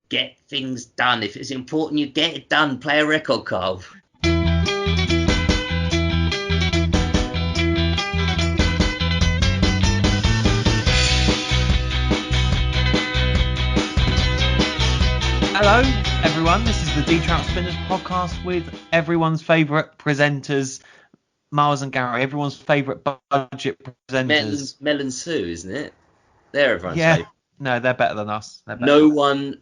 Get things done. If it's important, you get it done. Play a record, Carl. Hello, everyone. This is the Trout Spinners podcast with everyone's favourite presenters, Miles and Gary. Everyone's favourite budget presenters. Mel and Sue, isn't it? They're everyone's Yeah, favourite. no, they're better than us. No one.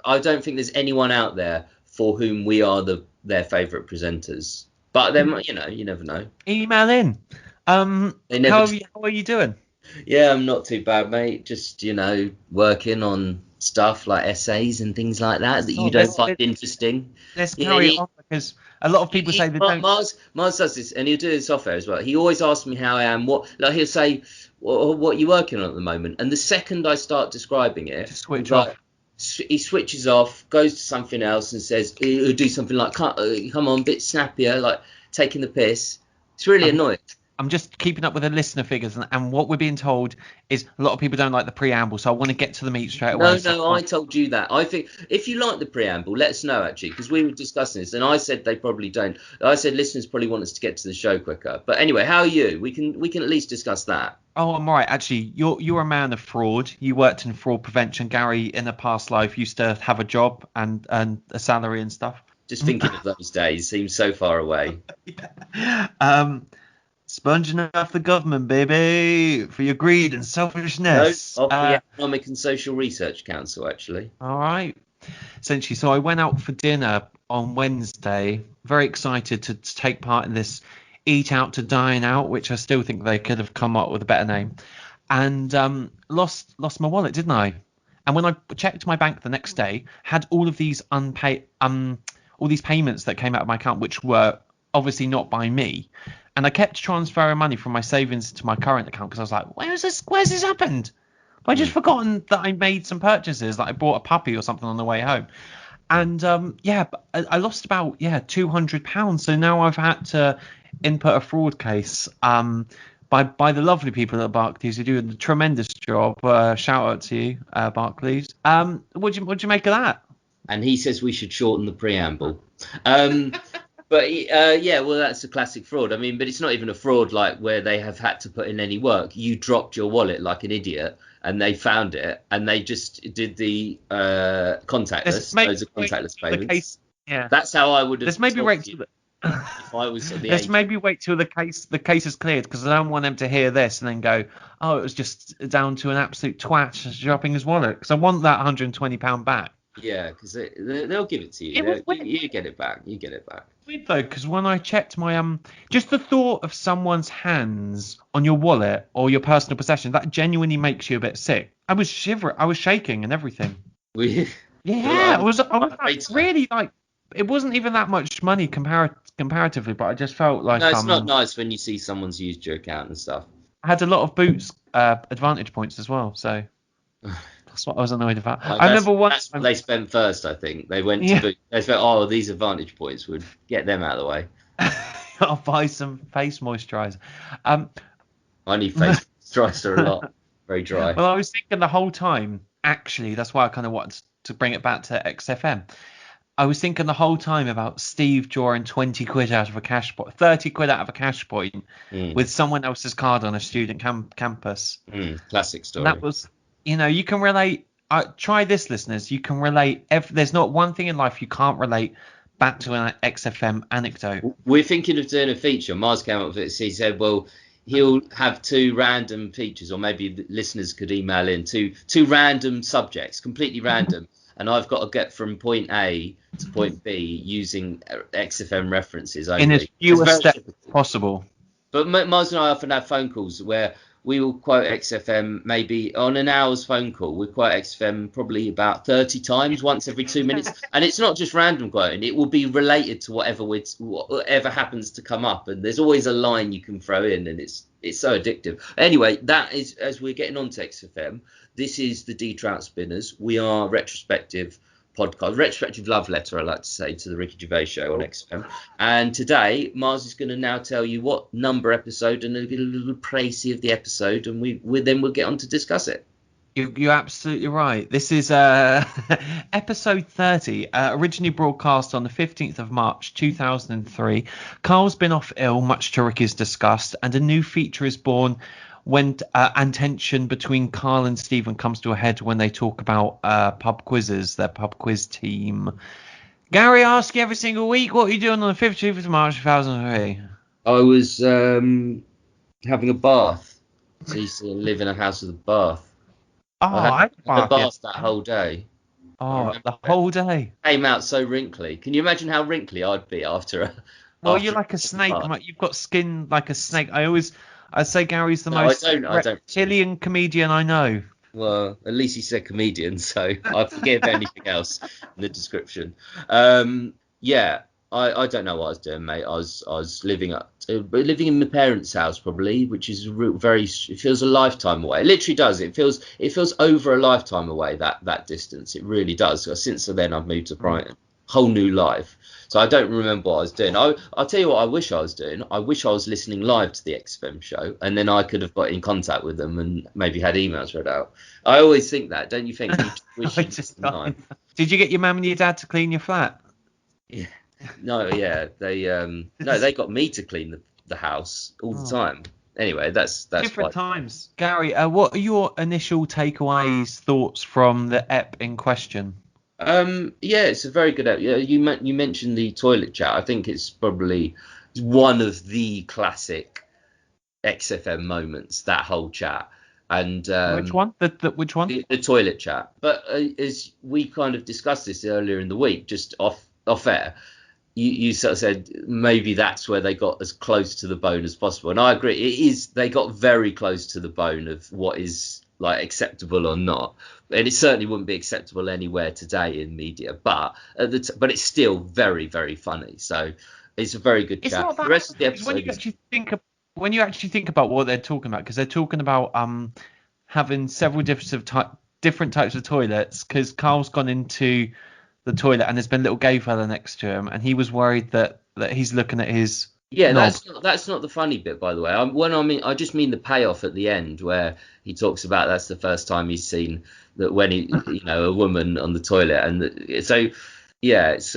I don't think there's anyone out there for whom we are their favourite presenters. But then, you never know. Email in. How are you doing? Yeah, I'm not too bad, mate. Just working on stuff like essays and things like that you don't find interesting. Let's carry on, because a lot of people say they don't. Mars does this, and he'll do this off air as well. He always asks me how I am. He'll say, what are you working on at the moment? And the second I start describing it, switch off. He switches off, goes to something else, and says he'll do something like, come on, a bit snappier, like taking the piss. It's really annoying. I'm just keeping up with the listener figures, and what we're being told is a lot of people don't like the preamble, so I want to get to the meat straight away. No, I told you that. I think if you like the preamble, let us know, actually, because we were discussing this, and I said they probably don't. I said listeners probably want us to get to the show quicker. But anyway, how are you? We can at least discuss that. Oh, I'm all right. Actually, you're a man of fraud. You worked in fraud prevention. Gary, in a past life, used to have a job and a salary and stuff. Just thinking of those days seems so far away. Yeah. Sponging off the government, baby, for your greed and selfishness. No, off the Economic and Social Research Council, actually. All right. Essentially, so I went out for dinner on Wednesday, very excited to take part in this eat out to dine out, which I still think they could have come up with a better name, and lost my wallet, didn't I? And when I checked my bank the next day, had all of these unpaid, all these payments that came out of my account, which were obviously not by me. And I kept transferring money from my savings to my current account because I was like, where's this happened? Have I just forgotten that I made some purchases, that I bought a puppy or something on the way home? And but I lost about £200. So now I've had to input a fraud case by the lovely people at Barclays who do a tremendous job. Shout out to you, Barclays. What'd you make of that? And he says we should shorten the preamble. But well, that's a classic fraud. I mean, but it's not even a fraud like where they have had to put in any work. You dropped your wallet like an idiot, and they found it, and they just did the contactless. Those are contactless payments. That's how I would have. Let's maybe wait till if I was at the Let's maybe wait till the case is cleared, because I don't want them to hear this and then go, oh, it was just down to an absolute twat dropping his wallet, because I want that £120 back. Yeah, because they'll give it to you. You get it back. You get it back. Weird though, because when I checked my just the thought of someone's hands on your wallet or your personal possession, that genuinely makes you a bit sick. I was shivering. I was shaking and everything. Yeah, I was really like, it wasn't even that much money comparatively, but I just felt like no, it's not nice when you see someone's used your account and stuff. I had a lot of Boots advantage points as well, so. That's what I was annoyed about. I remember once. That's what they spent first, I think. They went to they spent, these advantage points would get them out of the way. I'll buy some face moisturiser. I need face moisturiser a lot. Very dry. Well, I was thinking the whole time, actually, that's why I kind of wanted to bring it back to XFM. I was thinking the whole time about Steve drawing 20 quid out of a cash point, 30 quid out of a cash point with someone else's card on a student campus. Classic story. And that was... you can relate. Try this, listeners. You can relate. There's not one thing in life you can't relate back to an XFM anecdote. We're thinking of doing a feature. Mars came up with it. He said, well, he'll have two random features, or maybe the listeners could email in two random subjects, completely random. And I've got to get from point A to point B using XFM references only. In as few steps as possible. But Mars and I often have phone calls where we will quote XFM maybe on an hour's phone call. We quote XFM probably about 30 times, once every 2 minutes. And it's not just random quoting. It will be related to whatever happens to come up. And there's always a line you can throw in, and it's so addictive. Anyway, that is, as we're getting on to XFM, this is the Trout Spinners. We are retrospective podcast, retrospective love letter, I like to say, to the Ricky Gervais show on XFM. And today, Mars is going to now tell you what number episode and a little précis of the episode, and we'll get on to discuss it. You're absolutely right. This is episode 30, originally broadcast on the 15th of March 2003. Carl's been off ill, much to Ricky's disgust, and a new feature is born when and tension between Karl and Stephen comes to a head when they talk about pub quizzes, their pub quiz team. Gary asks you every single week, what are you doing on the 15th of March 2003? I was having a bath. So I used to live in a house with a bath. Oh, I had a bath yes. that whole day. Oh, the whole day. Came out so wrinkly. Can you imagine how wrinkly I'd be after Well, you're like a snake. You've got skin like a snake. I say Gary's the most I don't. reptilian comedian I know. Well, at least he said comedian, so I forgive anything else in the description. Yeah, I don't know what I was doing, mate. I was living in my parents' house probably, which is it feels a lifetime away. It literally does. It feels over a lifetime away, that distance. It really does. Since then I've moved to Brighton, whole new life. So I don't remember what I was doing. I'll tell you what I wish I was doing. I wish I was listening live to the XFM show, and then I could have got in contact with them and maybe had emails read out. I always think that, don't you think? You wish Did you get your mum and your dad to clean your flat? Yeah. No, yeah, they got me to clean the house all the time. Anyway, that's different times. Gary, what are your initial takeaways, thoughts from the ep in question? Yeah, it's a very good ep. Yeah, you mentioned the toilet chat. I think it's probably one of the classic XFM moments. That whole chat. And which one? Which one? The toilet chat. But as we kind of discussed this earlier in the week, just off air. You sort of said maybe that's where they got as close to the bone as possible, and I agree. It is. They got very close to the bone of what is like acceptable or not, and it certainly wouldn't be acceptable anywhere today in media. But but it's still very, very funny. So it's a very good chat. Not that, the rest of the episode. When you actually think about what they're talking about, because they're talking about having several different types of toilets, because Carl's gone into the toilet and there's been a little gay fella next to him, and he was worried that he's looking at his knob. That's not the funny bit, by the way. I just mean the payoff at the end where he talks about that's the first time he's seen that when he a woman on the toilet, and so yeah, it's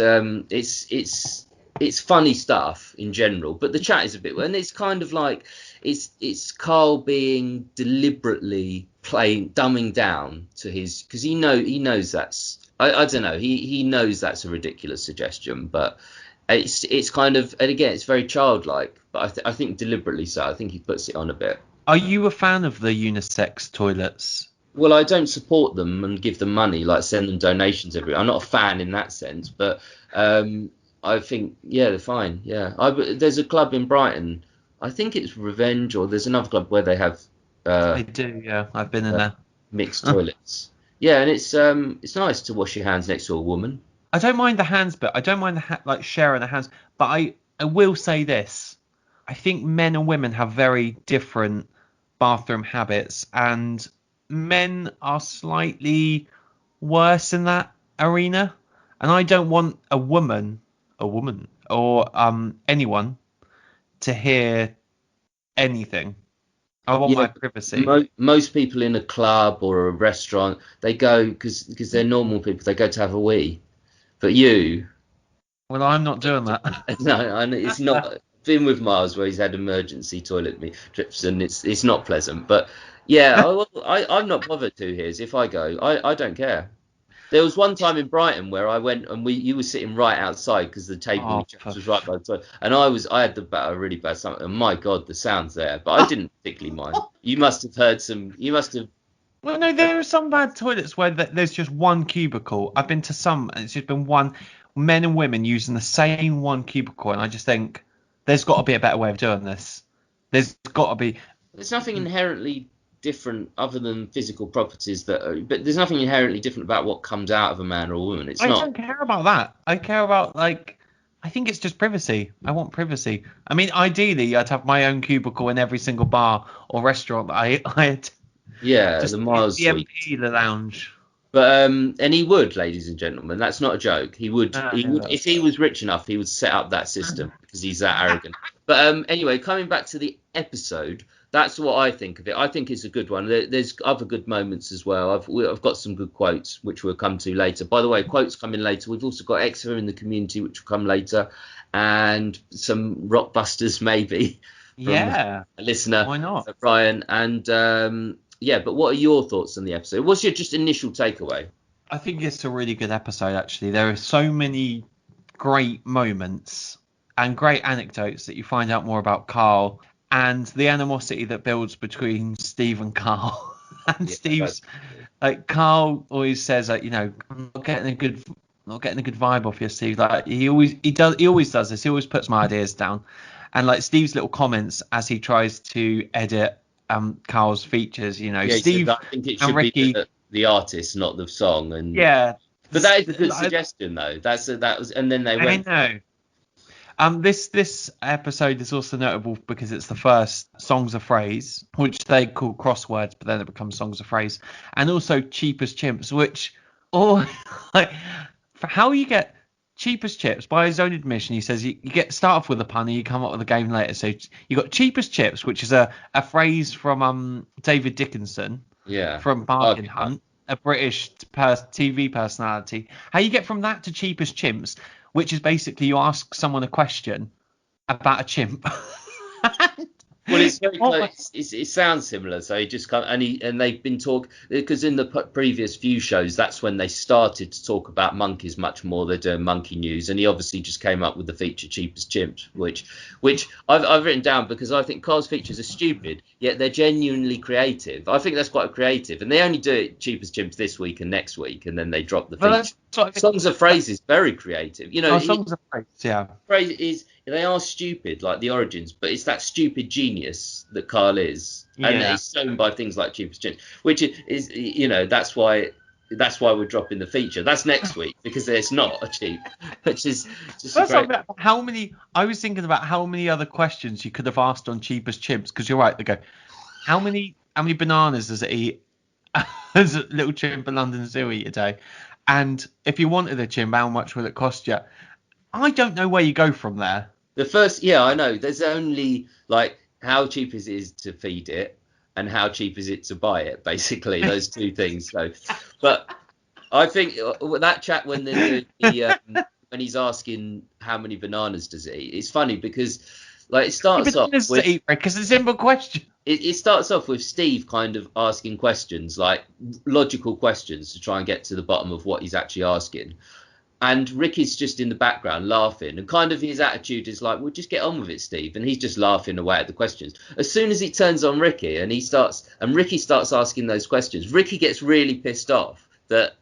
funny stuff in general, but the chat is a bit, and it's kind of like it's Carl being deliberately dumbing down to his, because he knows that's I don't know, he knows that's a ridiculous suggestion, but it's kind of, and again it's very childlike, but I think deliberately so. I think he puts it on a bit. Are you a fan of the unisex toilets? Well, I don't support them and give them money, like send them donations every. I'm not a fan in that sense, but I think they're fine. Yeah, there's a club in Brighton. I think it's Revenge, or there's another club where they have. They do, yeah. I've been in there. Mixed toilets. Yeah, and it's nice to wash your hands next to a woman. I don't mind the hands bit. I don't mind like sharing the hands, but I will say this. I think men and women have very different bathroom habits, and men are slightly worse in that arena. And I don't want a woman or anyone to hear anything. I want my privacy. Most people in a club or a restaurant, they go because they're normal people. They go to have a wee, but you. Well, I'm not doing that. No, it's not. Been with Miles where he's had emergency toilet trips, and it's not pleasant. But yeah, I'm not bothered to his. If I go, I don't care. There was one time in Brighton where I went and you were sitting right outside because the table was right by the toilet, and I had a really bad stomach, and my God, the sound's there, but I didn't particularly mind. You must have heard some. You must have. Well, no, there are some bad toilets where there's just one cubicle. I've been to some, and it's just been one, men and women using the same one cubicle, and I just think there's got to be a better way of doing this. There's got to be. There's nothing inherently different other than physical properties but there's nothing inherently different about what comes out of a man or a woman. I don't care about that. I care about, like, I think it's just privacy. I want privacy. I mean, ideally I'd have my own cubicle in every single bar or restaurant that I had. Yeah, just the Mars the MP, the lounge. But and he would, ladies and gentlemen, that's not a joke. He would if he was rich enough, he would set up that system because he's that arrogant. But anyway, coming back to the episode, That's what I think of it. I think it's a good one. There's other good moments as well. I've got some good quotes which we'll come to later. By the way, quotes coming later. We've also got Exeter in the community which will come later, and some rockbusters maybe from Yeah, a listener, why not? Brian. And but what are your thoughts on the episode? What's your just initial takeaway? I think it's a really good episode, actually. There are so many great moments and great anecdotes that you find out more about Karl and the animosity that builds between Steve and Karl. And Yeah, Steve's like, Karl always says, like, I'm not getting a good vibe off you, Steve. Like, he always does this. He always puts my ideas down. And like Steve's little comments as he tries to edit Karl's features, Steve I think it and should Ricky. be the artist, not the song. And Yeah. but that is a good suggestion, though. And then they went. I know. This episode is also notable because it's the first Songs of Phrase, which they call crosswords, but then it becomes Songs of Phrase, and also Cheap as Chimps, which, like, for how you get Cheap as Chips, by his own admission, he says you start off with a pun and you come up with a game later. So you got Cheap as Chips, which is a phrase from David Dickinson, from Bargain Hunt, a British TV personality. How you get from that to Cheap as Chimps, which is basically you ask someone a question about a chimp. Well, it's very close. It sounds similar. So he just come and they've been talking because in the previous few shows, that's when they started to talk about monkeys much more. They're doing monkey news, and he obviously just came up with the feature Cheap as Chimps, which I've written down because I think Karl's features are stupid, yet they're genuinely creative. I think that's quite creative, and they only do it Cheap as Chimps this week and next week, and then they drop the feature. Songs of Phrase is very creative. Songs of Phrase, yeah. Phrase is. They are stupid, like the origins, but it's that stupid genius that Karl is, and it's shown by things like Cheap as Chimps, which is that's why we're dropping the feature. That's next week because it's not a cheap, which is just how many. I was thinking about how many other questions you could have asked on Cheap as Chimps, because you're right. They go, how many bananas does it eat? As a little chimp in London Zoo eat a day? And if you wanted a chimp, how much will it cost you? I don't know where you go from there. The first, I know. There's only like how cheap is it to feed it, and how cheap is it to buy it. Basically, those two things. So, but I think that chat when when he's asking how many bananas does it eat, it's funny because like it starts off with because it's a simple question. It starts off with Steve kind of asking questions, like logical questions, to try and get to the bottom of what he's actually asking. And Ricky's just in the background laughing, and kind of his attitude is like, well, just get on with it, Steve. And he's just laughing away at the questions. As soon as he turns on Ricky and Ricky starts asking those questions, Ricky gets really pissed off that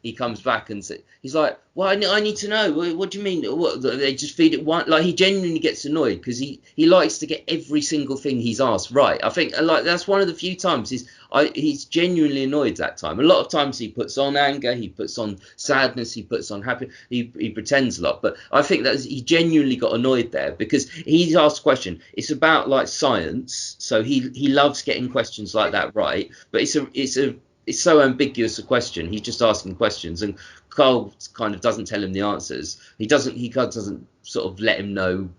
he comes back and he's like, well, I need to know. What do you mean? What, they just feed it one? Like, he genuinely gets annoyed because he likes to get every single thing he's asked right. I think like that's one of the few times he's genuinely annoyed that time. A lot of times he puts on anger, he puts on sadness, he puts on happy, he pretends a lot. But I think that he genuinely got annoyed there because he's asked a question. It's about like science, so he loves getting questions like that right. But it's so ambiguous a question. He's just asking questions, and Karl kind of doesn't tell him the answers. He doesn't sort of let him know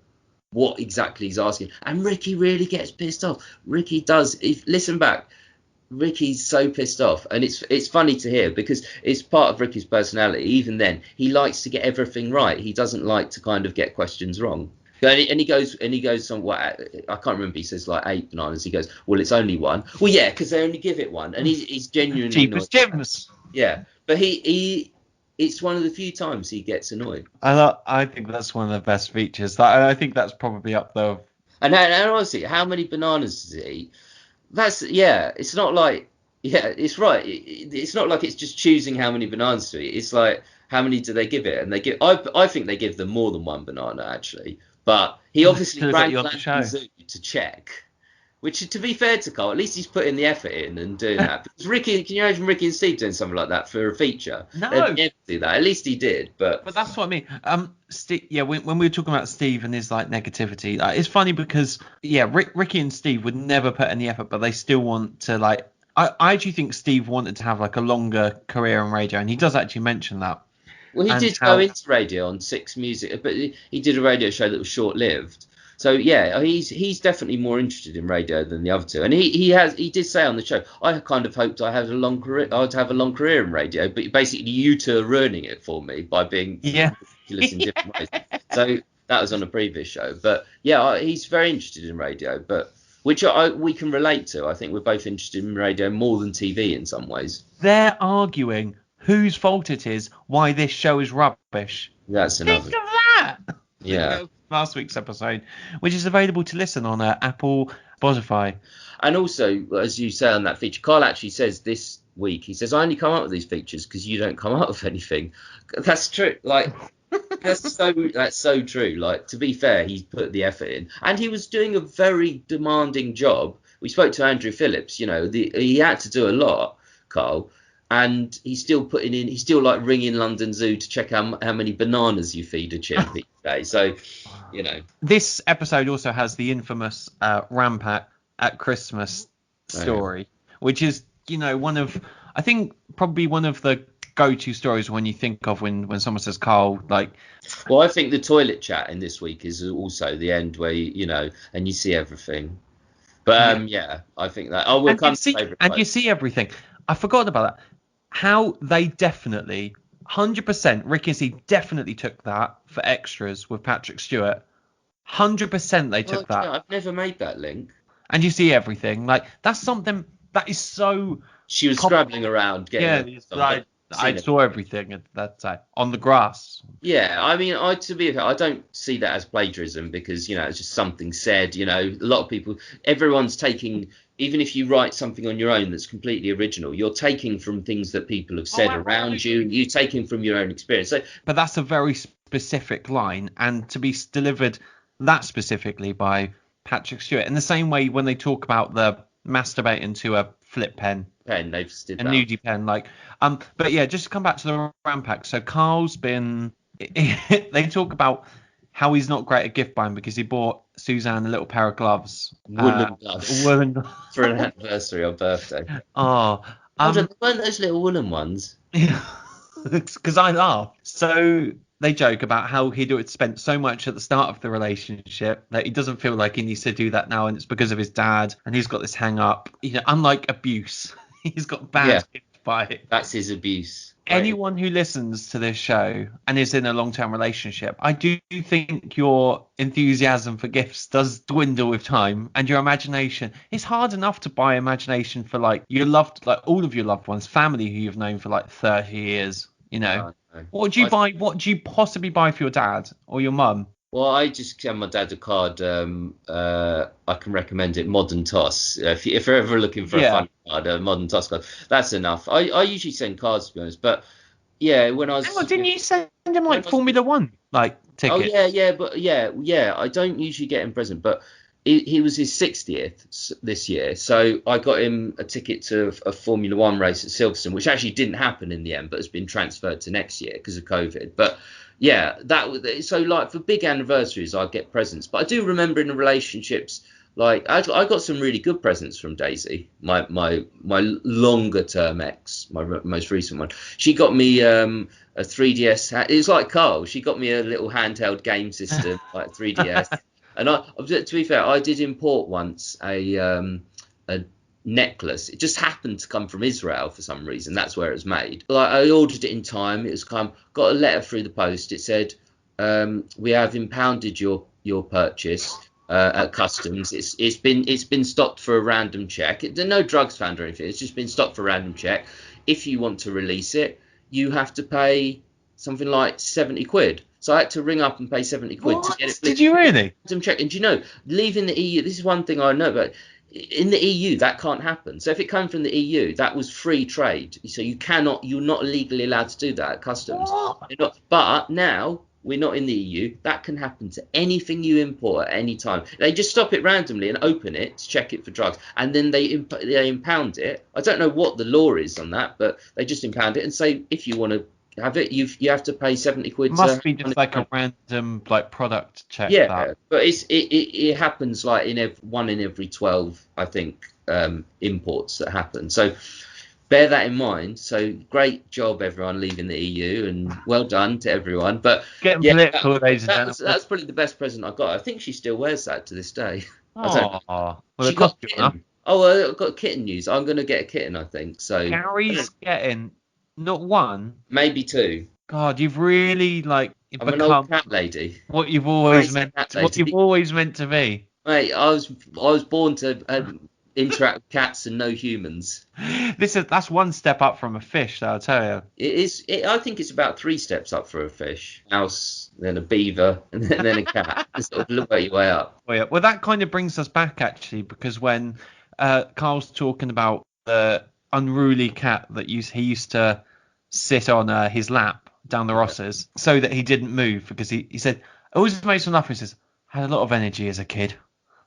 what exactly he's asking. And Ricky really gets pissed off. Ricky does. Listen back. Ricky's so pissed off, and it's funny to hear because it's part of Ricky's personality. Even then, he likes to get everything right. He doesn't like to kind of get questions wrong. And he goes somewhat. I can't remember. He says like 8 bananas. He goes, well, it's only one. Well, yeah, because they only give it one, and he's genuinely Cheap as Chimps. Yeah, but it's one of the few times he gets annoyed. I think that's one of the best features. I think that's probably up there. And honestly, how many bananas does it eat? It's not like it's right. It's not like it's just choosing how many bananas to eat. It's like how many do they give it? And I think they give them more than one banana actually. But he obviously rang the zoo to check, which, to be fair to Karl, at least he's putting the effort in and doing that. Because Ricky, can you imagine Ricky and Steve doing something like that for a feature? No, they'd never do that. At least he did. But that's what I mean. When we were talking about Steve and his like negativity, it's funny because Ricky and Steve would never put any effort, but they still want to like. I actually think Steve wanted to have like a longer career on radio, and he does actually mention that. Well, he did go into radio on 6 Music, but he did a radio show that was short-lived. So yeah, he's definitely more interested in radio than the other two, and he did say on the show, I kind of hoped I'd have a long career in radio, but basically you two are ruining it for me by being Yeah. ridiculous in different ways. So that was on a previous show, but yeah, he's very interested in radio, but which we can relate to. I think we're both interested in radio more than TV in some ways. They're arguing whose fault it is why this show is rubbish. That's Think another. of that. Yeah. Last week's episode, which is available to listen on Apple, Spotify. And also, as you say on that feature, Carl actually says this week, he says, I only come up with these features because you don't come up with anything. That's true. Like, that's so true. Like, to be fair, he's put the effort in. And he was doing a very demanding job. We spoke to Andrew Phillips, he had to do a lot, Carl. And he's still like ringing London Zoo to check how many bananas you feed a chimp each day. So, This episode also has the infamous Rampat at Christmas story, which is, I think probably one of the go-to stories when you think of when someone says Carl, like. Well, I think the toilet chat in this week is also the end where, and you see everything. But, I think that. Oh, we'll come to favourite. And you see everything. I forgot about that. How they definitely, 100%, Ricky and Steve definitely took that for extras with Patrick Stewart. 100% they took that. Yeah, I've never made that link. And you see everything. Like, that's something that is so... She was scrabbling around. I saw everything at that time. On the grass. Yeah, I mean, to be fair, I don't see that as plagiarism because, it's just something said, a lot of people, everyone's taking... Even if you write something on your own that's completely original, you're taking from things that people have said around you. You're taking from your own experience. But that's a very specific line, and to be delivered that specifically by Patrick Stewart. In the same way when they talk about the masturbating to a flip pen. They've did a nudie pen, like. But yeah, just to come back to the Rampack. So Carl's been. They talk about how he's not great at gift buying because he bought Suzanne a little pair of gloves. Woolen gloves. For an anniversary or birthday. Oh. Weren't those little woolen ones? Because I laugh. So they joke about how he'd spent so much at the start of the relationship that he doesn't feel like he needs to do that now, and it's because of his dad, and he's got this hang up. Unlike abuse, he's got bad gift buying. That's his abuse. Anyone who listens to this show and is in a long-term relationship, I do think your enthusiasm for gifts does dwindle with time, and your imagination. It's hard enough to buy imagination for all of your loved ones, family who you've known for 30 years. What do you buy? What do you possibly buy for your dad or your mum? Well, I just send my dad a card. I can recommend it. Modern Toss. If you're ever looking for a fun card, a Modern Toss card, that's enough. I usually send cards, to be honest. But yeah, when I was. Didn't you send him Formula One tickets? Oh yeah. I don't usually get him present, but he was his 60th this year, so I got him a ticket to a Formula One race at Silverstone, which actually didn't happen in the end, but has been transferred to next year because of COVID. But yeah, that was so for big anniversaries, I get presents. But I do remember in the relationships, I got some really good presents from Daisy, my longer term ex, my most recent one. She got me a 3DS. It's like Carl. She got me a little handheld game system, like 3DS. And to be fair, I did import once a necklace. It just happened to come from Israel for some reason. That's where it was made. I ordered it in time. It was got a letter through the post. It said, "We have impounded your purchase at customs. It's been stopped for a random check. There are no drugs found or anything. It's just been stopped for a random check. If you want to release it, you have to pay something like 70 quid." So I had to ring up and pay 70 quid to get it. Did you really? Check. And leaving the EU, this is one thing I know, but in the EU, that can't happen. So if it came from the EU, that was free trade. So you're not legally allowed to do that at customs. But now we're not in the EU. That can happen to anything you import at any time. They just stop it randomly and open it to check it for drugs. And then they impound it. I don't know what the law is on that, but they just impound it and say, if you want to have it, you have to pay 70 quid. Must be just a random product check. Yeah, but it happens in one in every 12, I think, imports that happen. So bear that in mind. So great job, everyone leaving the EU, and well done to everyone. But Getting yeah, political, ladies and gentlemen. that's probably the best present I got. I think she still wears that to this day. I don't know. Oh, well, She it cost got a you enough. kitten. Oh, I got kitten news. I'm going to get a kitten, I think. So Gary's getting not one. maybe two. God, you've really I'm an old become cat lady. what you've always Crazy meant. cat What you've lady. always meant to be. Mate, I was born to interact with cats and no humans. That's one step up from a fish, I'll tell you. It is. I think it's about 3 steps up for a fish: mouse, then a beaver, and then a cat. Just sort of look your way up. Oh, yeah. Well, that kind of brings us back actually, because when Carl's talking about the unruly cat that he used to sit on his lap down the Rosses so that he didn't move, because he said, I always makes me laugh. He says, I had a lot of energy as a kid.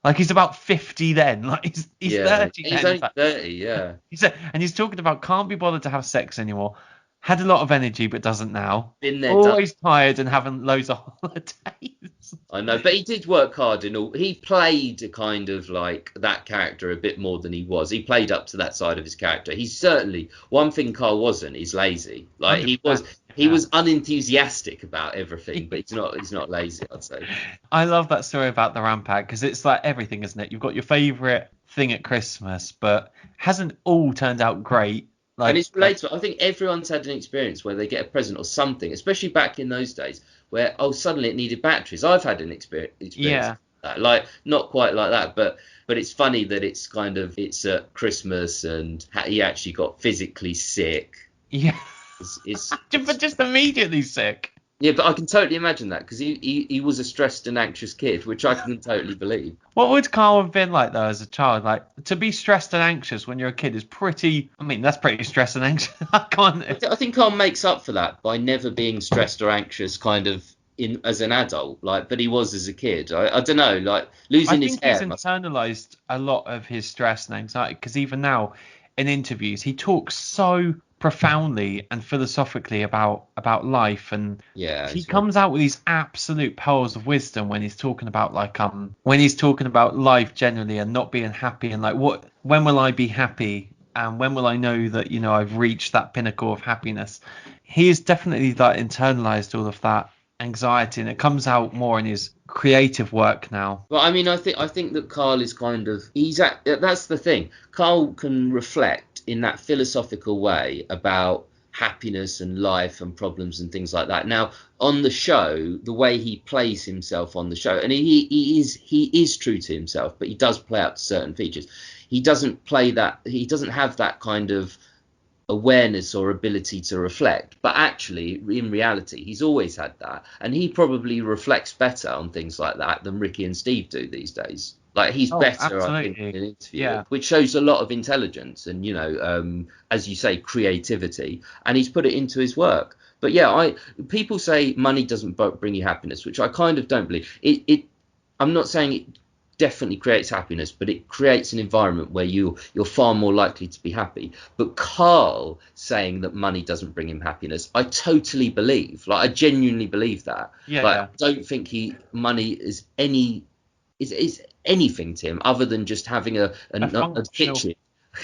Like he's about 50 then. Like he's 30 He's then. only 30. Yeah. He said, and he's talking about can't be bothered to have sex anymore. Had a lot of energy, but doesn't now. Been there, Always tired and having loads of holidays. I know, but he did work hard in all. He played a kind of like that character a bit more than he was. He played up to that side of his character. He's certainly one thing Carl wasn't. He's lazy. Like he was. He was unenthusiastic about everything, but he's not lazy, I'd say. I love that story about the rampag because it's like everything, isn't it? You've got your favourite thing at Christmas, but hasn't all turned out great. And it's relatable. I think everyone's had an experience where they get a present or something, especially back in those days, where suddenly it needed batteries. I've had an experience Yeah. like that. Like not quite like that, but it's funny that it's at Christmas and he actually got physically sick. Yeah. But just immediately sick. Yeah, but I can totally imagine that because he was a stressed and anxious kid, which I can totally believe. What would Carl have been like though as a child? Like to be stressed and anxious when you're a kid is pretty. I mean, that's pretty stressed and anxious. I think Carl makes up for that by never being stressed or anxious, kind of as an adult. Like, but he was as a kid. I don't know. Like losing his hair. I think he's internalized a lot of his stress and anxiety because even now in interviews he talks so profoundly and philosophically about life, and he comes out with these absolute pearls of wisdom when he's talking about life generally and not being happy and like when will I be happy and when will I know that I've reached that pinnacle of happiness. He has definitely internalized all of that anxiety, and it comes out more in his creative work now. Well, I mean, I think that Carl is kind of that's the thing. Carl can reflect in that philosophical way about happiness and life and problems and things like that. Now, on the show, the way he plays himself on the show, and he is true to himself, but he does play out certain features. He doesn't have that kind of awareness or ability to reflect, but actually in reality he's always had that, and he probably reflects better on things like that than Ricky and Steve do these days. Like he's better, absolutely. I think, in an interview, which shows a lot of intelligence and as you say, creativity, and he's put it into his work. But people say money doesn't bring you happiness, which I kind of don't believe. I'm not saying it definitely creates happiness, but it creates an environment where you're far more likely to be happy. But Carl saying that money doesn't bring him happiness, I totally believe. Like I genuinely believe that. I don't think money is anything to him other than just having a kitchen.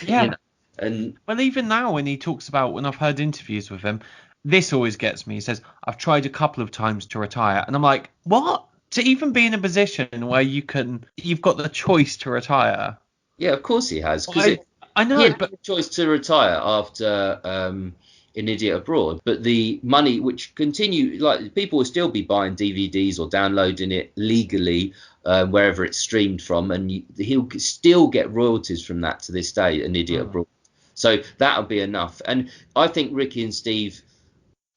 Yeah. And well, even now when he talks about, when I've heard interviews with him, this always gets me. He says, I've tried a couple of times to retire, and I'm like, what? To even be in a position where you've got the choice to retire. Yeah, of course he has. Because I know, he had the choice to retire after An Idiot Abroad, but the money which continue, like people will still be buying DVDs or downloading it legally wherever it's streamed from, and he'll still get royalties from that to this day. An Idiot Abroad. So that'll be enough. And I think Ricky and Steve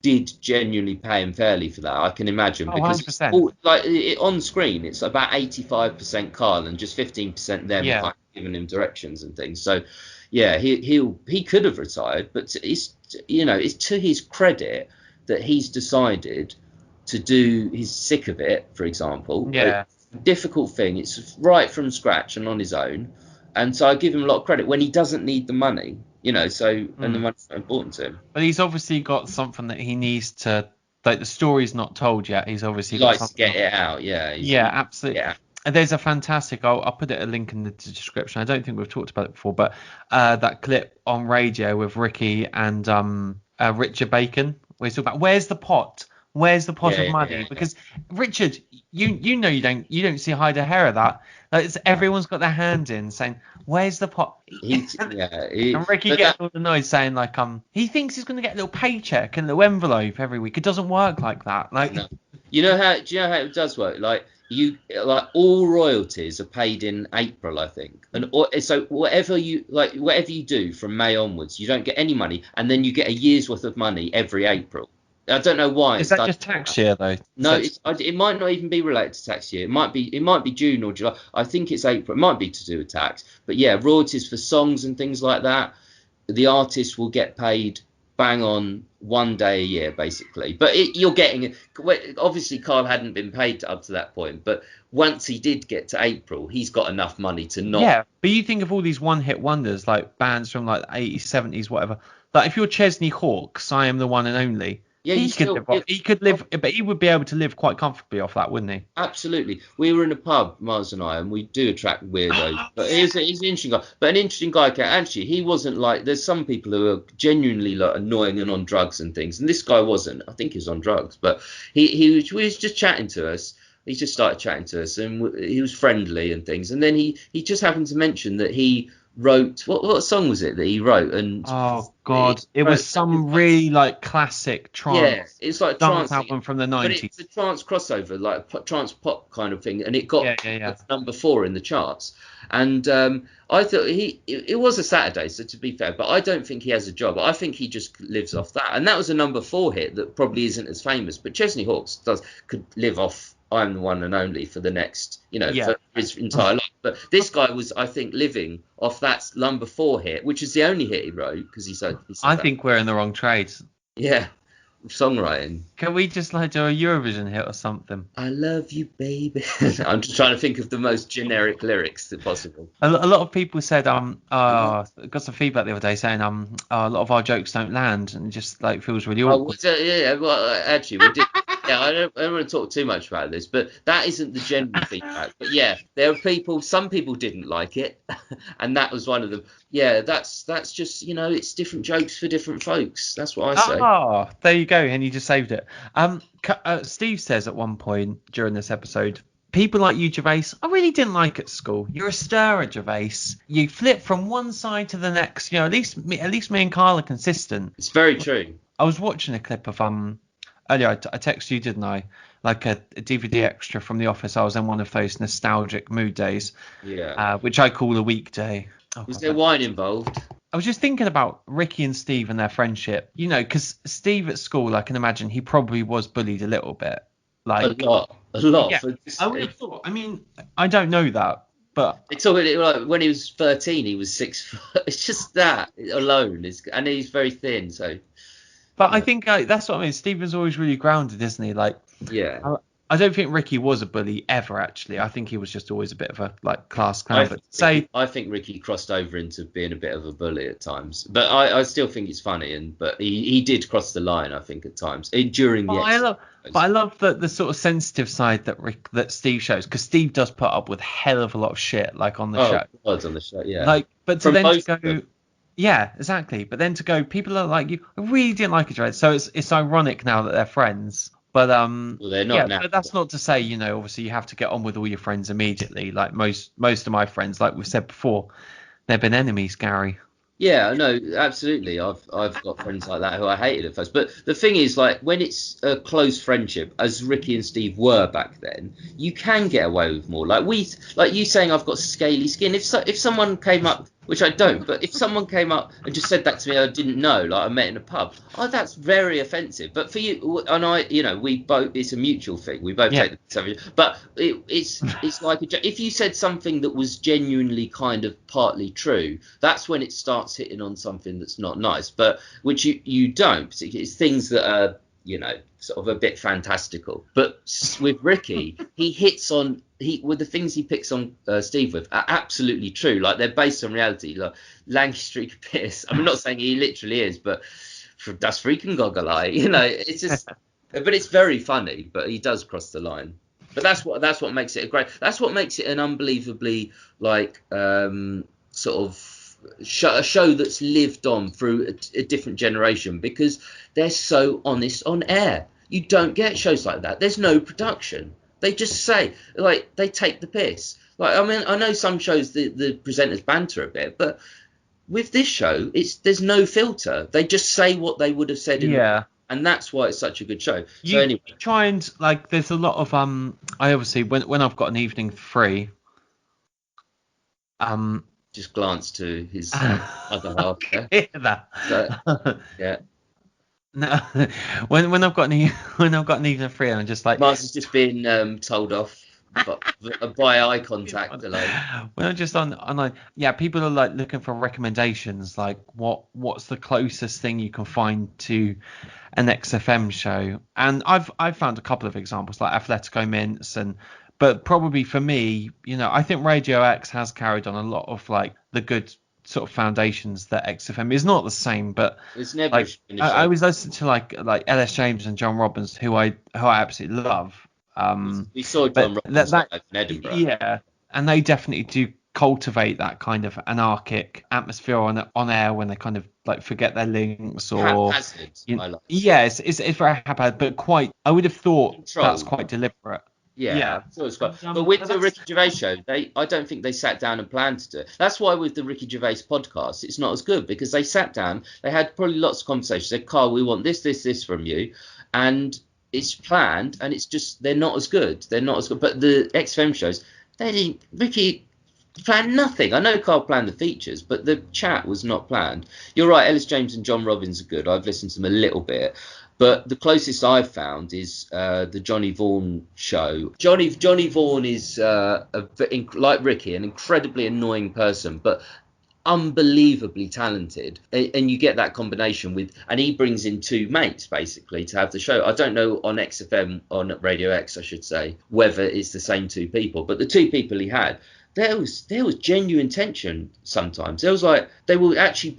did genuinely pay him fairly for that. I can imagine because 100%. On screen it's about 85% Carl and just 15% them kind of giving him directions and things. So he could have retired, but it's to his credit that he's decided to do. He's sick of it, for example. Yeah. A difficult thing. It's right from scratch and on his own, and so I give him a lot of credit when he doesn't need the money. And the money's not important to him. But he's obviously got something that he needs to, like the story's not told yet. He's obviously got likes to get it out. Yeah. Absolutely. Yeah. there's a fantastic. I'll put a link in the description. I don't think we've talked about it before, but that clip on radio with Ricky and Richard Bacon, where he's talking about where's the pot? Where's the pot of money? Because Richard, you know you don't see hide a hair of that. Like everyone's got their hand in saying where's the pot? And Ricky gets all annoyed saying like he thinks he's going to get a little paycheck and a little envelope every week. It doesn't work like that. Like no. Do you know how it does work? Like all royalties are paid in April, I think, and so whatever you do from May onwards, you don't get any money, and then you get a year's worth of money every April. I don't know why. Is that just tax year though? No, it might not even be related to tax year. It might be June or July. I think it's April. It might be to do with tax, but yeah, royalties for songs and things like that. The artist will get paid bang on one day a year, basically. But you're getting, obviously Karl hadn't been paid up to that point, but once he did get to April, he's got enough money to not. Yeah, but you think of all these one-hit wonders, like bands from like the 80s, 70s, whatever. Like if you're Chesney Hawkes, I Am the One and Only. Yeah, he could live, but he would be able to live quite comfortably off that, wouldn't he? Absolutely. We were in a pub, Mars and I, and we do attract weirdos. But he's an interesting guy. But an interesting guy. Actually, he wasn't like. There's some people who are genuinely like annoying and on drugs and things, and this guy wasn't. I think he was on drugs, but he was just chatting to us. He just started chatting to us, and he was friendly and things. And then he just happened to mention that he wrote what song was it that he wrote? And oh god, it was some really like classic trance. Yeah, it's like trance album from the 90s. But it's a trance crossover, like a trance pop kind of thing, and it got number 4 in the charts. And I thought it was a Saturday, so to be fair, but I don't think he has a job. I think he just lives off that, and that was a number 4 hit that probably isn't as famous. But Chesney Hawkes could live off I'm the One and Only for the next, for his entire life. But this guy was, I think, living off that number 4 hit, which is the only hit he wrote because he said I think we're in the wrong trade. Yeah, songwriting. Can we just like do a Eurovision hit or something? I love you, baby. I'm just trying to think of the most generic lyrics possible. A lot of people said got some feedback the other day saying a lot of our jokes don't land and just like feels really awkward. Well, actually we did. Yeah, I don't want to talk too much about this, but that isn't the general feedback. But yeah, there are people. Some people didn't like it, and that was one of them. Yeah, that's just it's different jokes for different folks. That's what I say. Oh, there you go, and you just saved it. Steve says at one point during this episode, people like you, Gervais, I really didn't like at school. You're a stirrer, Gervais. You flip from one side to the next. At least me and Karl are consistent. It's very true. I was watching a clip of earlier, I texted you, didn't I? Like a DVD extra from The Office. I was in one of those nostalgic mood days. Yeah. Which I call a weekday. Was there wine involved? I was just thinking about Ricky and Steve and their friendship. because Steve at school, I can imagine he probably was bullied a little bit. Like a lot. Yeah, I would have thought. I mean, I don't know that, but it's all like when he was 13, he was 6 foot. It's just that alone and he's very thin, so. But I think that's what I mean. Stephen's always really grounded, isn't he? Like, yeah. I don't think Ricky was a bully ever, actually. I think he was just always a bit of a class clown. I think Ricky crossed over into being a bit of a bully at times, but I still think it's funny. But he did cross the line, I think, at times during the. I love the sort of sensitive side that Steve shows, because Steve does put up with a hell of a lot of shit, like on the show. God, on the show, yeah. Like, but to then to go. Yeah, exactly. But then to go, people are like, you I really didn't like each other. So it's ironic now that they're friends. But well, they're not now. But that's not to say, obviously you have to get on with all your friends immediately. Like most of my friends, like we've said before, they've been enemies, Gary. Yeah, no, absolutely. I've got friends like that who I hated at first. But the thing is, like, when it's a close friendship, as Ricky and Steve were back then, you can get away with more. Like you saying I've got scaly skin. If someone came up, which I don't, but if someone came up and just said that to me, I didn't know, like I met in a pub, that's very offensive. But for you and I, we both, it's a mutual thing. We both take the but it's like if you said something that was genuinely kind of partly true, that's when it starts hitting on something that's not nice. But which you don't, particularly, it's things that are sort of a bit fantastical. But with Ricky, he hits on with the things he picks on Steve with are absolutely true. Like they're based on reality. Like Lancashire Pierce. I'm not saying he literally is, but das freaking goggle eye. It's just. But it's very funny. But he does cross the line. But that's what makes it that's what makes it an unbelievably like sort of a show that's lived on through a different generation, because they're so honest on air. You don't get shows like that. There's no production. They just say, like, they take the piss. Like, I mean, I know some shows the presenters banter a bit, but with this show, there's no filter. They just say what they would have said and that's why it's such a good show. So anyway, try and like, there's a lot of I obviously when I've got an evening free, just glance to his other half there. Hear that? So, yeah. No, when I've got an evening free, and I'm just like, Mars is just being told off by eye contact alone. When I'm just on people are like looking for recommendations, like what's the closest thing you can find to an XFM show, and I've found a couple of examples like Athletico Mints, but probably for me, I think Radio X has carried on a lot of like the good sort of foundations that XFM is. Not the same, but it's never like I always listen to like Ellis James and John Robbins, who I absolutely love. We saw John Robbins live in Edinburgh. Yeah, and they definitely do cultivate that kind of anarchic atmosphere on air when they kind of like forget their links or haphazard. It's very haphazard, but quite. I would have thought that's quite deliberate. Yeah. So it's quite, but with the Ricky Gervais show, I don't think they sat down and planned to do it. That's why with the Ricky Gervais podcast, it's not as good, because they sat down, they had probably lots of conversations. They said, Carl, we want this from you, and it's planned, and it's just they're not as good. But the XFM shows, Ricky planned nothing. I know Carl planned the features, but the chat was not planned. You're right, Ellis James and John Robbins are good. I've listened to them a little bit. But the closest I've found is the Johnny Vaughan show. Johnny Vaughan is, like Ricky, an incredibly annoying person, but unbelievably talented. And you get that combination and he brings in two mates, basically, to have the show. I don't know on XFM, on Radio X, I should say, whether it's the same two people. But the two people he had, there was genuine tension sometimes. There was like they were actually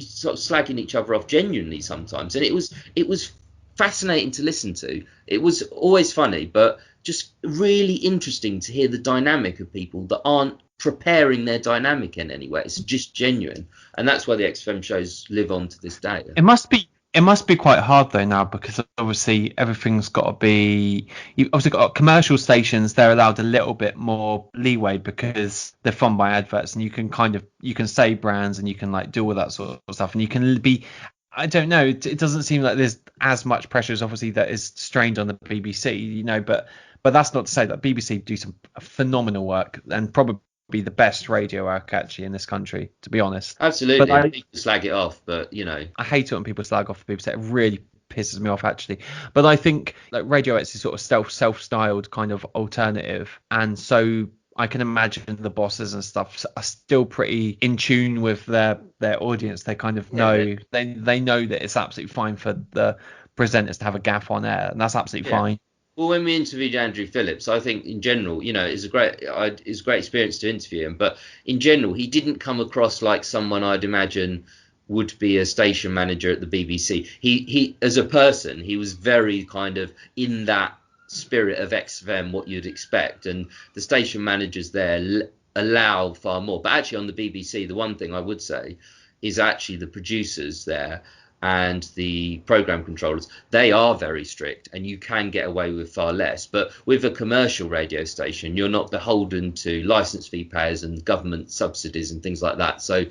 sort of slagging each other off genuinely sometimes, and it was fascinating to listen to. It was always funny, but just really interesting to hear the dynamic of people that aren't preparing their dynamic in any way. It's just genuine, and that's why the XFM shows live on to this day. It must be quite hard though now, because obviously everything's got to be. You've obviously got commercial stations; they're allowed a little bit more leeway because they're funded by adverts, and you can say brands and you can like do all that sort of stuff, and you can be. I don't know. It doesn't seem like there's as much pressure as obviously that is strained on the BBC, but that's not to say that BBC do some phenomenal work and probably be the best radio work actually in this country, to be honest. Absolutely. But people slag it off, but I hate it when people slag off the BBC. It really pisses me off actually. But I think like Radio X is sort of self-styled kind of alternative, and so I can imagine the bosses and stuff are still pretty in tune with their audience. They kind of know they know that it's absolutely fine for the presenters to have a gaff on air, and that's absolutely fine. Well, when we interviewed Andrew Phillips, I think in general, it's a great experience to interview him. But in general, he didn't come across like someone I'd imagine would be a station manager at the BBC. He as a person, he was very kind of in that spirit of XFM, what you'd expect. And the station managers there allow far more. But actually on the BBC, the one thing I would say is actually the producers there and the program controllers, they are very strict, and you can get away with far less. But with a commercial radio station, you're not beholden to license fee payers and government subsidies and things like that, so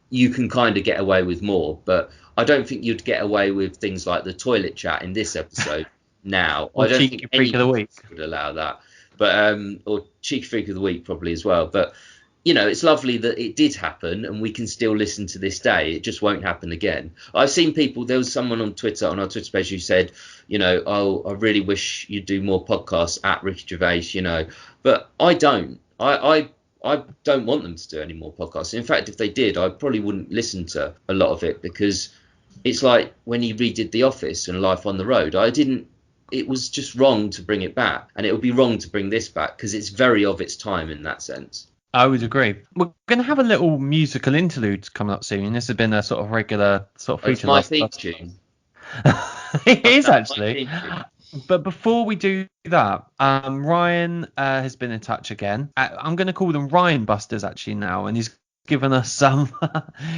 you can kind of get away with more. But I don't think you'd get away with things like the toilet chat in this episode now. I don't think anyone would allow that, but or Cheeky Freak of the Week probably as well. But it's lovely that it did happen, and we can still listen to this day. It just won't happen again. I've seen people. There was someone on Twitter, on our Twitter page, who said, oh, I really wish you'd do more podcasts at Ricky Gervais, but I don't. I don't want them to do any more podcasts. In fact, if they did, I probably wouldn't listen to a lot of it, because it's like when he redid The Office and Life on the Road. It was just wrong to bring it back, and it would be wrong to bring this back because it's very of its time in that sense. I would agree. We're going to have a little musical interlude coming up soon. This has been a sort of regular sort of feature. It's my theme tune. It is actually. But before we do that, Ryan has been in touch again. I'm going to call them Ryan Busters actually now, and he's given us some.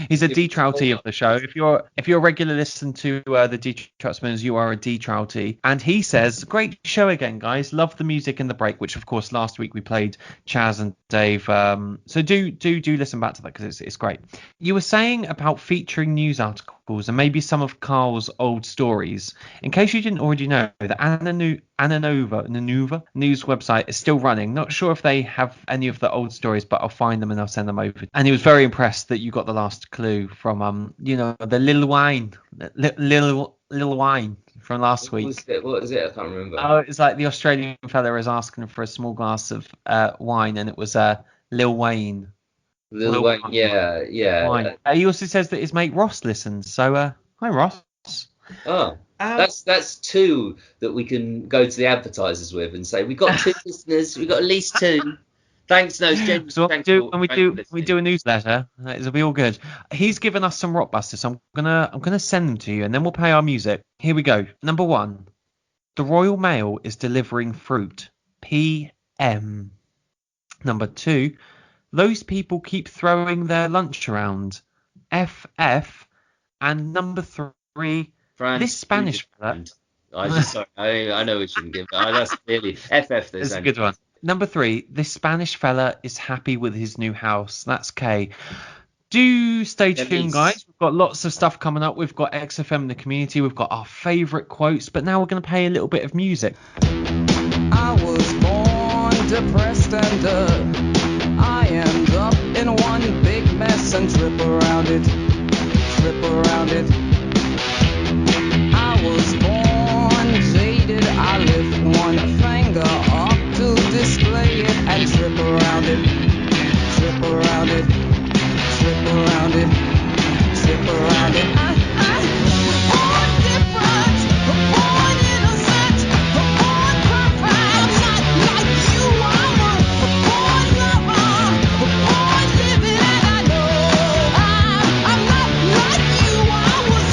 He's a D-Trouty of the show. If you're a regular listener to the D-Troutsmans, you are a D-Trouty. And he says, great show again, guys. Love the music in the break, which of course last week we played Chaz and Dave. So do listen back to that because it's great. You were saying about featuring news articles and maybe some of Carl's old stories. In case you didn't already know, the Ananova news website is still running. Not sure if they have any of the old stories, but I'll find them and I'll send them over. And he was very impressed that you got the last clue from the Lil Wine from last week. What is it? I can't remember. Oh, it's like the Australian fella is asking for a small glass of wine, and it was Lil Wayne. Lil Wayne, yeah. He also says that his mate Ross listens. So, hi Ross. Oh, that's two that we can go to the advertisers with and say we got two listeners. We got at least two. Thanks, no. So when we do a newsletter, it'll be all good. He's given us some rockbusters, so I'm gonna send them to you, and then we'll play our music. Here we go. Number 1, the Royal Mail is delivering fruit. PM. Number 2, those people keep throwing their lunch around. FF. And number 3, this Spanish fella. I know we shouldn't give. That's clearly FF. That's a good one. Number 3, this Spanish fella is happy with his new house. That's K. Do stay tuned, guys. We've got lots of stuff coming up. We've got XFM in the community. We've got our favourite quotes. But now we're going to play a little bit of music. I was born depressed and I end up in one big mess and trip around it. I was born jaded. I lift one finger up to display it and trip around it. I'm born different, born innocent, born perfect. I'm not like you, I'm a born lover, born living, and I know I'm not like you, I was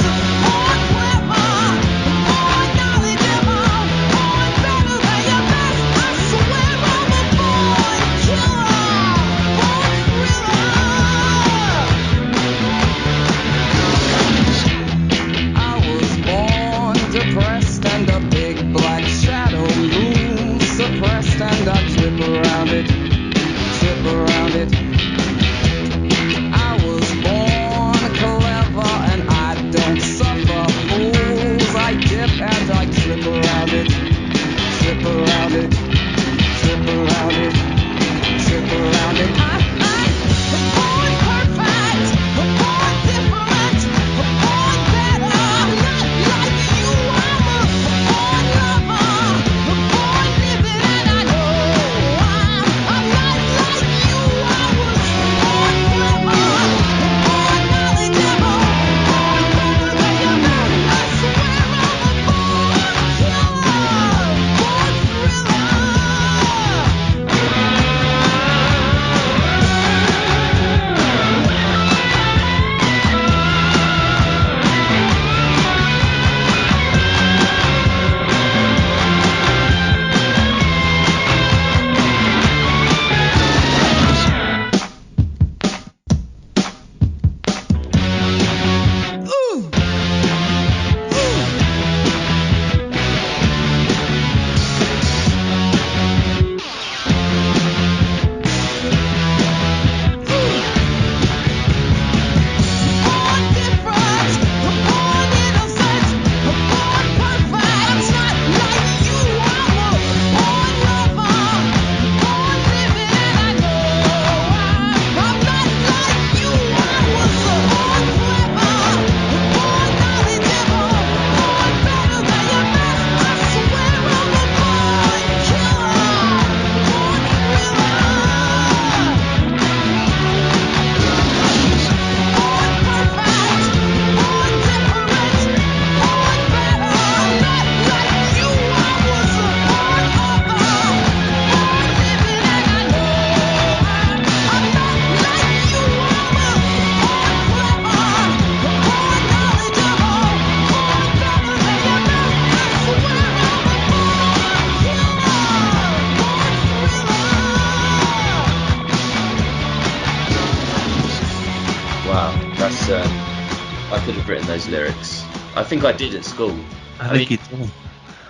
could have written those lyrics. I think I did at school. I think you did.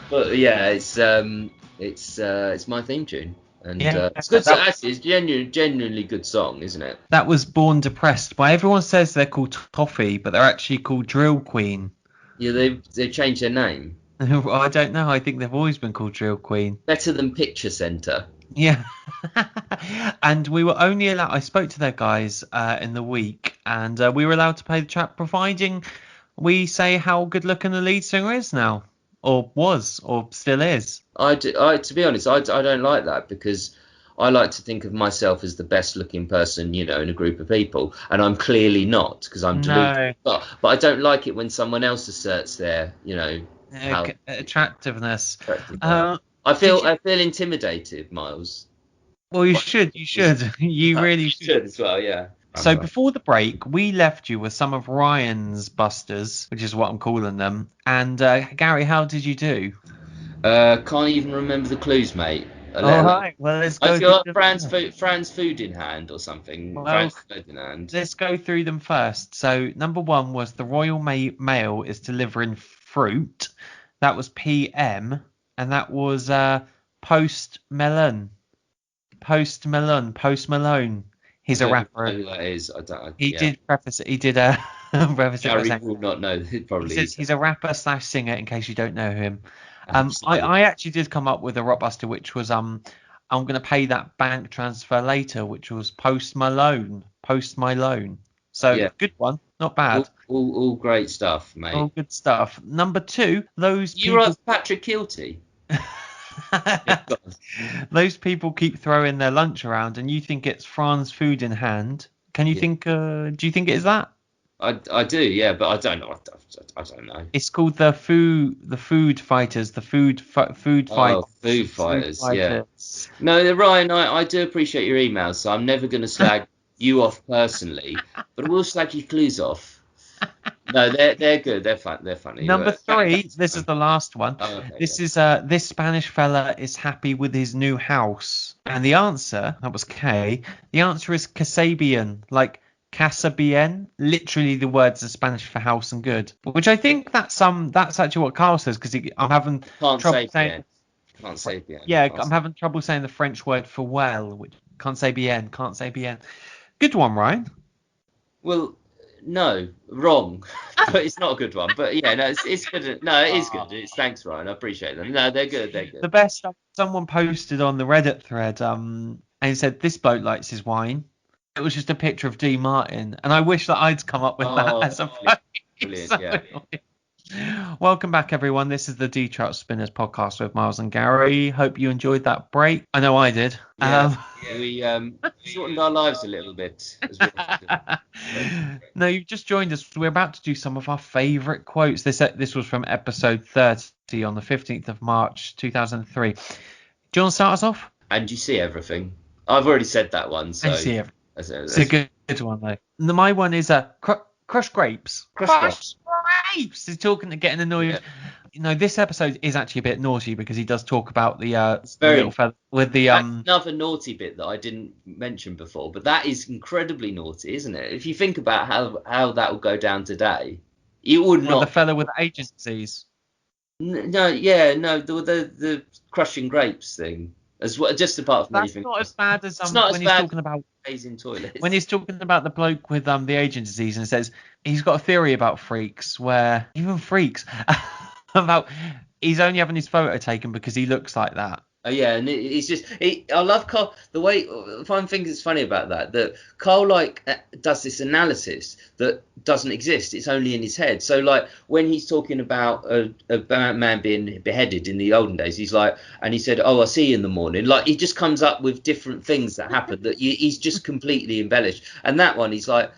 But yeah, it's my theme tune, and Yeah, it's good. Actually, it's genuinely good song, isn't it? That was Born Depressed. But everyone says they're called Toffee, but they're actually called Drill Queen. Yeah, they changed their name. I don't know. I think they've always been called Drill Queen. Better than Picture Centre. Yeah. And we were only allowed, I spoke to their guys in the week, and we were allowed to play the track providing we say how good looking the lead singer is now, or was, or still is. To be honest, I don't like that, because I like to think of myself as the best looking person, in a group of people, and I'm clearly not, because I'm delusional. But I don't like it when someone else asserts their, how attractiveness. I feel intimidated, Miles. Well, you should. You really should as well, yeah. So before the break, we left you with some of Ryan's busters, which is what I'm calling them. And Gary, how did you do? Can't even remember the clues, mate. All right. Well, let's go. I've got Fran's food in hand or something. Well, Fran's food in hand. Let's go through them first. So number 1 was the Royal Mail is delivering fruit. That was PM, and that was Post Malone. He's a rapper. I don't know who that is. He did preface it. He did a preface it by Gary saying, will not know. It probably he says is. he's a rapper / singer, in case you don't know him. I actually did come up with a rockbuster, which was I'm gonna pay that bank transfer later, which was Post Malone. So Yeah. Good one, not bad. All great stuff, mate. All good stuff. Number 2, those You people. were Patrick Kilty. Those people keep throwing their lunch around, and you think it's Fran's food in hand. Can you think? Do you think it is that? I do, yeah, but I don't know. I don't know. It's called the food fighters. The food fighters. Food fighters. Yeah. No, Ryan, I do appreciate your emails, so I'm never going to slag you off personally, but I will slag your clues off. No, they're good. They're fun. They're funny. Number 3. This is the last one. Oh, okay, this is this Spanish fella is happy with his new house, and the answer, that was K. The answer is Casabian, like Casa Bien. Literally, the words are Spanish for house and good, which I think that's actually what Carl says, because I'm having trouble saying. Can't say bien. Yeah, I'm having trouble saying the French word for well, which can't say bien. Good one, Ryan. Well, no, wrong. But it's not a good one. But yeah, no, it's good. No, it is good. Thanks, Ryan. I appreciate them. No, they're good. The best stuff. Someone posted on the Reddit thread, and he said this bloke likes his wine. It was just a picture of D. Martin, and I wish that I'd come up with that as a brilliant, so yeah. Welcome back, everyone. This is the Trout Spinners podcast with Miles and Gary. Hope you enjoyed that break. I know I did. Yeah, we shortened our lives a little bit. No, you've just joined us. We're about to do some of our favourite quotes. This was from episode 30 on the 15th of March 2003. Do you want to start us off? And you see everything. I've already said that one. So I see everything. It's a good one, though. My one is Crush Grapes. Crush Grapes! He's talking to getting annoyed. Yeah. This episode is actually a bit naughty, because he does talk about the little fella with the another naughty bit that I didn't mention before, but that is incredibly naughty, isn't it? If you think about how that would go down today, you would not. The fella with agencies. The crushing grapes thing. As well, just apart from anything. That's not as bad as when he's talking about raising toilets. When he's talking about the bloke with the agent disease, and says he's got a theory about freaks, where even freaks about he's only having his photo taken because he looks like that. Oh yeah, and it's just I love Carl. The way one thing that's funny about that Carl does this analysis that doesn't exist. It's only in his head. So like when he's talking about a man being beheaded in the olden days, he's like, and he said, "Oh, I'll see you in the morning." Like he just comes up with different things that happen that he's just completely embellished. And that one, he's like,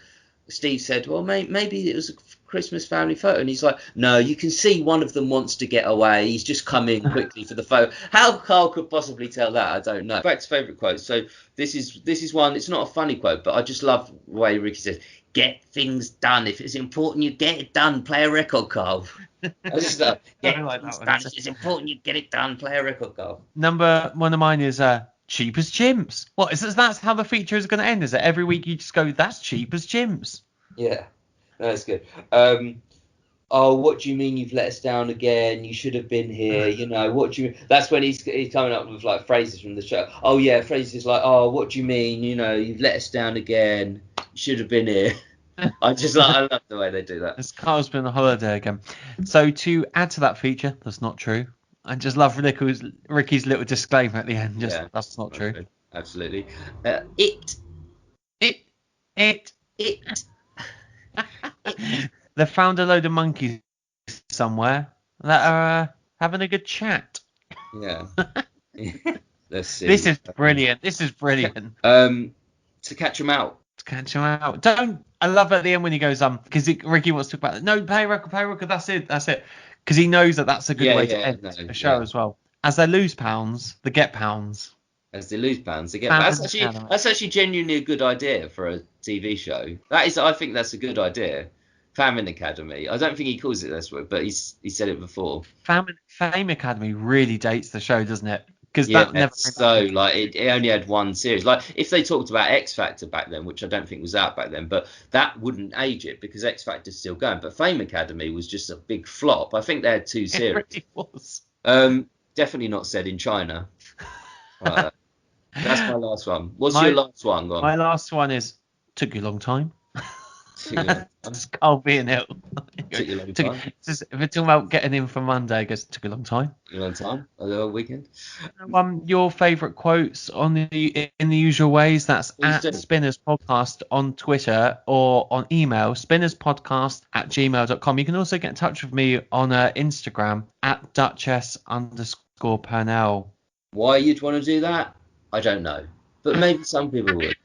Steve said, "Well, maybe it was a Christmas family photo," and he's like, "No, you can see one of them wants to get away. He's just come in quickly for the photo." How Carl could possibly tell that, I don't know. Back to favourite quotes. So this is one. It's not a funny quote, but I just love the way Ricky says, "Get things done. If it's important, you get it done. Play a record, Carl." I just love, get things done. If it's important, you get it done. Play a record, Carl. One of mine is cheap as chimps. What is this? That's how the feature is going to end, is it? Every week you just go, "That's cheap as chimps." Yeah. That's good. Oh, what do you mean you've let us down again? You should have been here. You know, what do you mean? That's when he's coming up with like phrases from the show. Oh yeah, phrases like, oh, what do you mean? You know, you've let us down again. You should have been here. I love the way they do that. This Carl's been on holiday again. So to add to that feature, that's not true. I just love Ricky's little disclaimer at the end. Just that's not true. Absolutely. It. It. They found a load of monkeys somewhere that are having a good chat. Yeah. Let's see. This is brilliant. This is brilliant. To catch them out. To catch them out. I love at the end when he goes because Ricky wants to talk about it. No, pay record. That's it. Because he knows that that's a good way to end a show as well. As they lose pounds, they get pounds. As they lose pounds, they get pounds. That's actually genuinely a good idea for a TV show. I think that's a good idea. Famine Academy. I don't think he calls it this way, but he said it before. Fame Academy really dates the show, doesn't it? Because it only had one series. Like if they talked about X Factor back then, which I don't think was out back then, but that wouldn't age it because X Factor's still going. But Fame Academy was just a big flop. I think they had 2 series. It really was. Definitely not said in China. Right. That's my last one. What's your last one? Go on. My last one is took you a long time. Just Carl being ill. Took you a long time. If we're talking about getting in for Monday, I guess it took a long time. A long time. A little weekend. Your favourite quotes in the usual ways. That's at Spinners Podcast on Twitter or on email spinnerspodcast@gmail.com. You can also get in touch with me on Instagram at Duchess_Purnell. Why you'd want to do that? I don't know, but maybe some people would.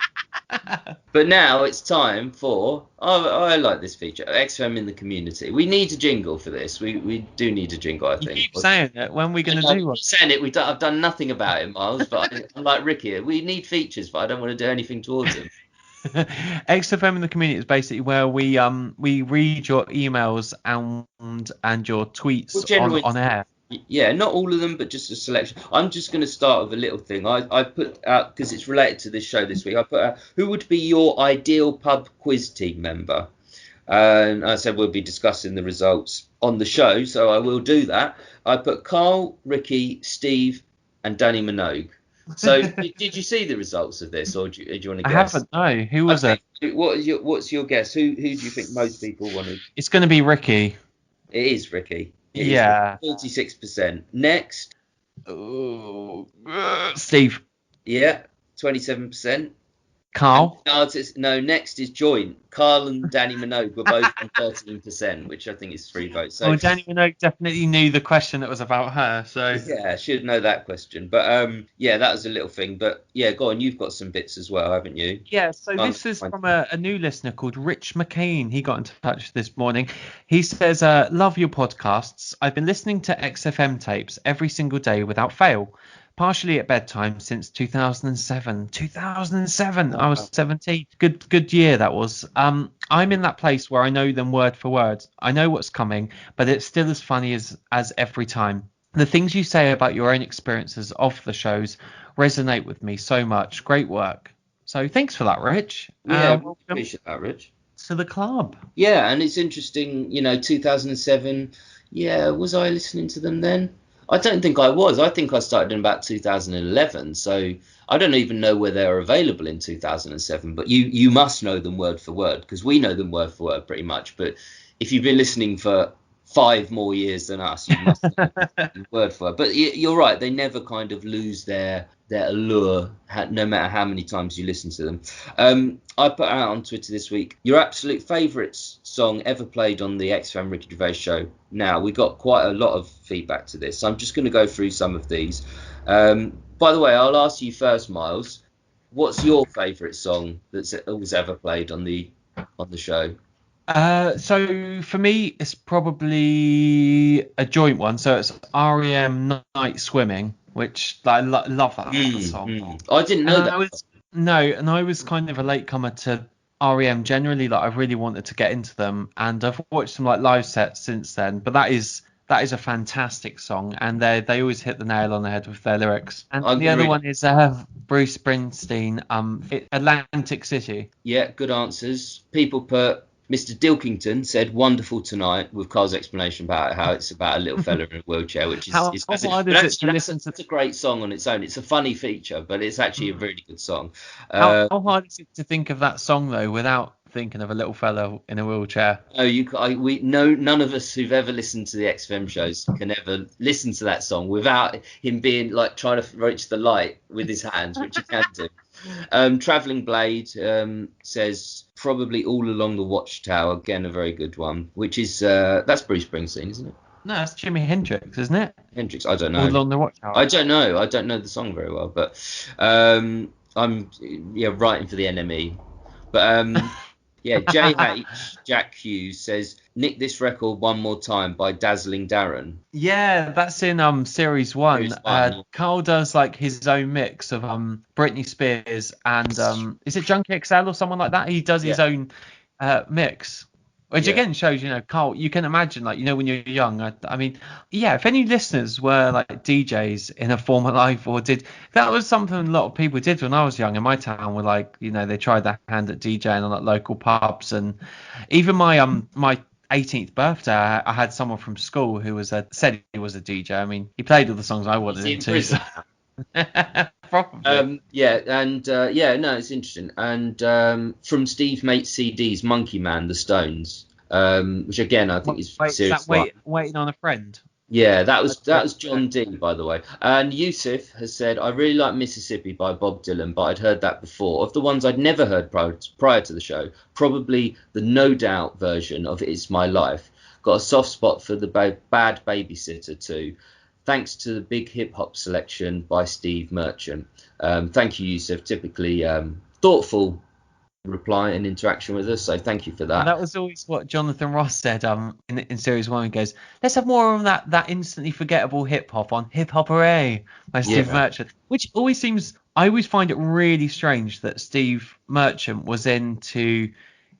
But now it's time for I like this feature, XFM in the community. We need a jingle for this. We do need a jingle, I think. You keep saying it. When are we going to do one? Saying it. I've done nothing about it, Miles. But I'm like Ricky. We need features, but I don't want to do anything towards them. XFM in the community is basically where we read your emails and your tweets on air. Yeah, not all of them, but just a selection. I'm just going to start with a little thing. I put out, because it's related to this show this week, I put out, who would be your ideal pub quiz team member? And I said we'll be discussing the results on the show, so I will do that. I put Carl, Ricky, Steve, and Danny Minogue. So did you see the results of this, or do you want to guess? I haven't, no. Who was it? What's your guess? Who do you think most people wanted? It's going to be Ricky. It is Ricky. Yeah. 46%. Next. Steve. Yeah, 27%. Carl. No, next is joint. Karl and Danny Minogue were both on 13%, which I think is 3 votes. So, Danny Minogue definitely knew the question that was about her. So yeah, should know that question. But yeah, that was a little thing. But yeah, go on. You've got some bits as well, haven't you? Yeah. So this is from a new listener called Rich McCain. He got in touch this morning. He says, "Love your podcasts. I've been listening to XFM tapes every single day without fail. Partially at bedtime since 2007. 2007. I was 17. Good year that was. I'm in that place where I know them word for word. I know what's coming, but it's still as funny as every time. The things you say about your own experiences of the shows resonate with me so much. Great work." So thanks for that, Rich. Yeah, appreciate that, Rich. To the club. Yeah, and it's interesting, 2007. Yeah, was I listening to them then? I don't think I was. I think I started in about 2011. So I don't even know where they're available in 2007. But you must know them word for word, because we know them word for word pretty much. But if you've been listening for 5 more years than us, you must know them word for word. But you're right. They never kind of lose their allure, no matter how many times you listen to them. I put out on Twitter this week, your absolute favourite song ever played on the XFM Ricky Gervais show. Now, we got quite a lot of feedback to this, so I'm just going to go through some of these. By the way, I'll ask you first, Miles, what's your favourite song that's was ever played on the show? So for me, it's probably a joint one. So it's REM Night Swimming, which I love that song. I didn't know that. And I was kind of a latecomer to REM generally. Like I really wanted to get into them, and I've watched some like live sets since then. But that is a fantastic song, and they always hit the nail on the head with their lyrics. And the other one is Bruce Springsteen, Atlantic City. Yeah, good answers. People put Mr. Dilkington said, "Wonderful tonight," with Carl's explanation about how it's about a little fella in a wheelchair, which is, How fascinating. hard But is it actually, to that's listen to? a great song on its own. It's a funny feature, but it's actually a really good song. How hard is it to think of that song though without thinking of a little fellow in a wheelchair? No, none of us who've ever listened to the XFM shows can ever listen to that song without him being like trying to reach the light with his hands, which he can do. Traveling Blade says probably All Along the Watchtower, again a very good one, which is that's Bruce Springsteen, isn't it? No, that's Jimi Hendrix, isn't it? Hendrix, I don't All know. Along the Watchtower. I don't know the song very well, but I'm writing for the NME. But yeah, JH Jack Hughes says, "Nick this record one more time" by Dazzling Darren. Yeah, that's in series one. Series one, yeah. Carl does like his own mix of Britney Spears and is it Junkie XL or someone like that? He does his own mix. Which again shows, Carl, you can imagine, like, when you're young, I mean, yeah, if any listeners were like DJs in a former life that was something a lot of people did when I was young in my town, were like, they tried their hand at DJing on like local pubs. And even my 18th birthday, I had someone from school who said he was a DJ. I mean, he played all the songs I wanted him to. So. Probably. No, it's interesting. And from Steve Mate CD's Monkey Man, The Stones, which again I think is serious. Waiting on a Friend. Yeah, that was John D, by the way. And Yusuf has said, "I really like Mississippi by Bob Dylan, but I'd heard that before. Of the ones I'd never heard prior to the show, probably the No Doubt version of It's My Life. Got a soft spot for the Bad Babysitter too. Thanks to the big hip hop selection by Steve Merchant." Thank you, Yusuf. Typically thoughtful reply and interaction with us, so thank you for that. And that was always what Jonathan Ross said in series one. He goes, "Let's have more of that instantly forgettable hip hop on Hip Hop Hooray by Steve Merchant," which always seems, I always find it really strange that Steve Merchant was into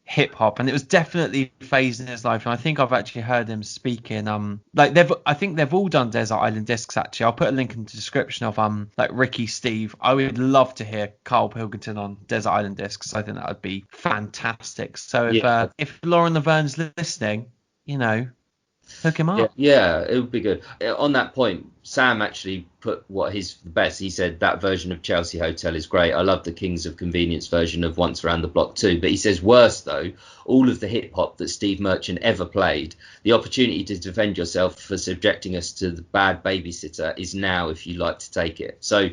hip hop, and it was definitely a phase in his life. And I think I've actually heard him speaking I think they've all done Desert Island Discs. Actually, I'll put a link in the description of like Ricky Steve. I would love to hear Carl Pilkington on Desert Island Discs. I think that would be fantastic. So if Lauren Laverne's listening, hook him up. Yeah, it would be good. On that point, Sam actually put what his best. He said that version of Chelsea Hotel is great. I love the Kings of Convenience version of Once Around the Block too. But he says worse though, all of the hip hop that Steve Merchant ever played, the opportunity to defend yourself for subjecting us to the Bad Babysitter is now if you like to take it. So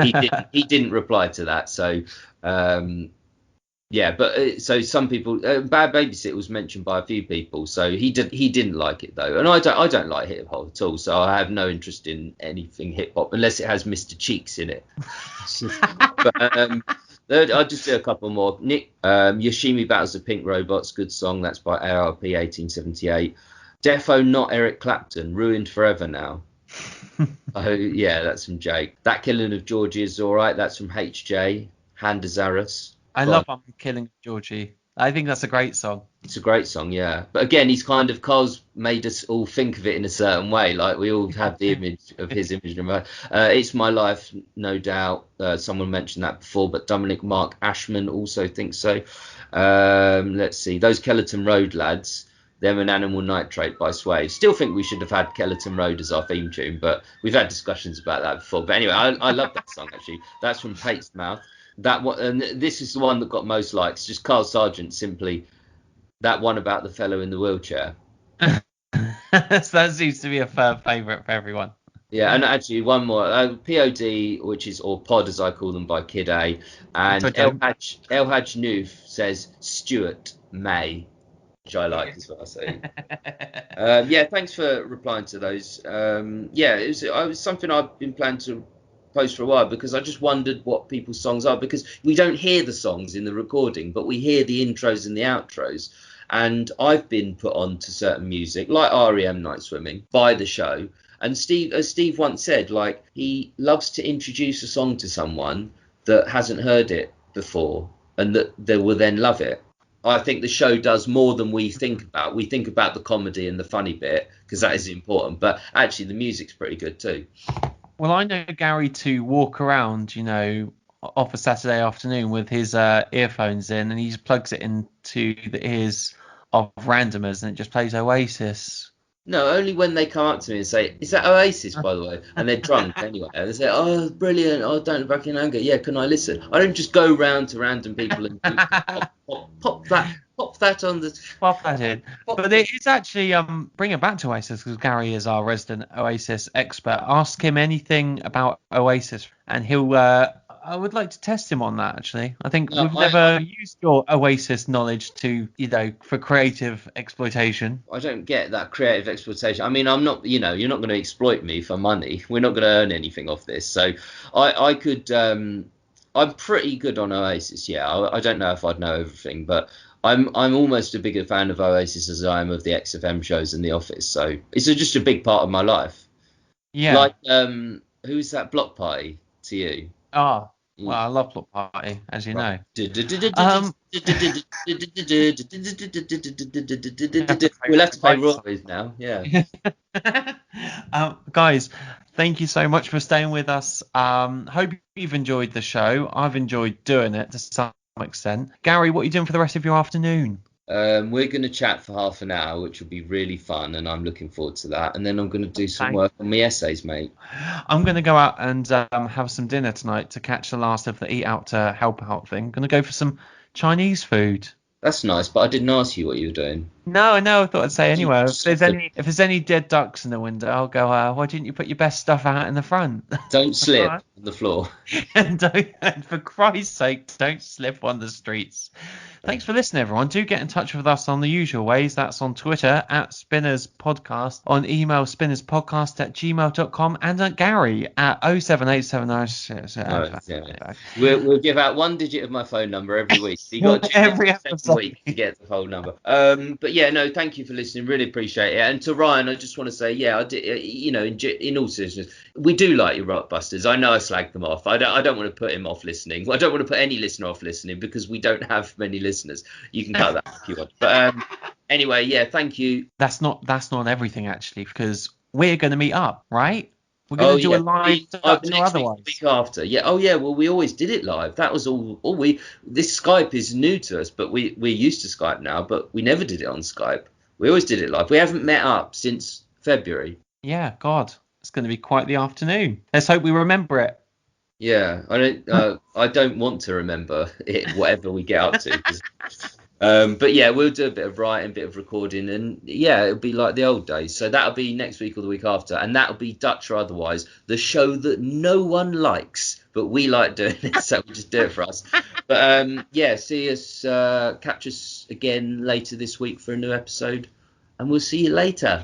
he didn't reply to that. So yeah, but so some people, Bad Babysitter was mentioned by a few people, so he didn't like it though, and I don't like hip hop at all, so I have no interest in anything hip hop unless it has Mr. Cheeks in it. But I'll just do a couple more. Nick, Yoshimi Battles the Pink Robots, good song. That's by ARP 1878. Defo Not Eric Clapton, Ruined Forever Now. Oh yeah, that's from Jake. That Killing of Georgie is all right. That's from HJ Handazaris. I love Killing Georgie. I think that's a great song. It's a great song, yeah. But again, Carl's made us all think of it in a certain way. Like we all have the image of his image. It's My Life, no doubt. Someone mentioned that before, but Dominic Mark Ashman also thinks so. Let's see. Those Kellerton Road lads, them and Animal Nitrate by Sway. Still think we should have had Kellerton Road as our theme tune, but we've had discussions about that before. But anyway, I love that song, actually. That's from Pate's Mouth. That one, and this is the one that got most likes. Just Carl Sargent, simply that one about the fellow in the wheelchair. That seems to be a favourite for everyone. Yeah, and actually one more, POD, which is, or Pod as I call them, by Kid A, and El Haj Noof says Stuart May, which I like as well. So yeah, thanks for replying to those. It was something I've been planning to post for a while, because I just wondered what people's songs are, because we don't hear the songs in the recording, but we hear the intros and the outros. And I've been put on to certain music like REM Night Swimming by the show, and as Steve once said, like, he loves to introduce a song to someone that hasn't heard it before and that they will then love it. I think the show does more than we think about. We think about the comedy and the funny bit because that is important, but actually the music's pretty good too. Well, I know Gary to walk around, off a Saturday afternoon with his earphones in, and he just plugs it into the ears of randomers, and it just plays Oasis. No, only when they come up to me and say, "Is that Oasis, by the way?" And they're drunk anyway. And they say, "Oh, brilliant! Oh, Don't Look Back in Anger. Yeah, can I listen?" I don't just go round to random people and pop that on the. Pop that in. But it is actually bring it back to Oasis, because Gary is our resident Oasis expert. Ask him anything about Oasis, and he'll. I would like to test him on that, actually. I think No, we've never used your Oasis knowledge to, for creative exploitation. I don't get that creative exploitation. I mean, I'm not, you're not going to exploit me for money. We're not going to earn anything off this. So I could, I'm pretty good on Oasis. Yeah, I don't know if I'd know everything, but I'm almost a bigger fan of Oasis as I am of the XFM shows and The Office. So it's just a big part of my life. Yeah. Like, who's that Block Party to you? Oh, well, I love Block Party, as you know. We'll have to pay royalties now. Yeah. Guys, thank you so much for staying with us. Hope you've enjoyed the show. I've enjoyed doing it to some extent. Gary, what are you doing for the rest of your afternoon? We're going to chat for half an hour, which will be really fun, and I'm looking forward to that. And then I'm going to do some work on my essays, mate. I'm going to go out and have some dinner tonight to catch the last of the Eat Out to Help Out thing. I'm going to go for some Chinese food. That's nice, but I didn't ask you what you were doing. No, I thought I'd say anyway. If there's any dead ducks in the window, I'll go, why didn't you put your best stuff out in the front? Don't slip on the floor. And for Christ's sake, don't slip on the streets. Thanks for listening, everyone. Do get in touch with us on the usual ways. That's on Twitter @Spinners Podcast, on email spinnerspodcast@gmail.com, and at Gary at 07879. We'll give out one digit of my phone number every week. So you got every episode week to get the whole number. But yeah, no, thank you for listening. Really appreciate it. And to Ryan, I just want to say, yeah, I did, in all seriousness, we do like your Rockbusters. I know I slagged them off. I don't want to put him off listening. I don't want to put any listener off listening, because we don't have many listeners. You can cut that if you want. But anyway, yeah, thank you. That's not everything, actually, because we're going to meet up, right? We're going to do a live otherwise. Week after. Yeah. Oh yeah. Well, we always did it live. That was all we. This Skype is new to us, but we're used to Skype now. But we never did it on Skype. We always did it live. We haven't met up since February. Yeah. God, it's going to be quite the afternoon. Let's hope we remember it. Yeah. I don't want to remember it. Whatever we get up to. But yeah, we'll do a bit of writing, a bit of recording, and yeah, it'll be like the old days. So that'll be next week or the week after, and that'll be Dutch or otherwise, the show that no one likes, but we like doing it, so we just do it for us. But yeah, see us, catch us again later this week for a new episode, and we'll see you later.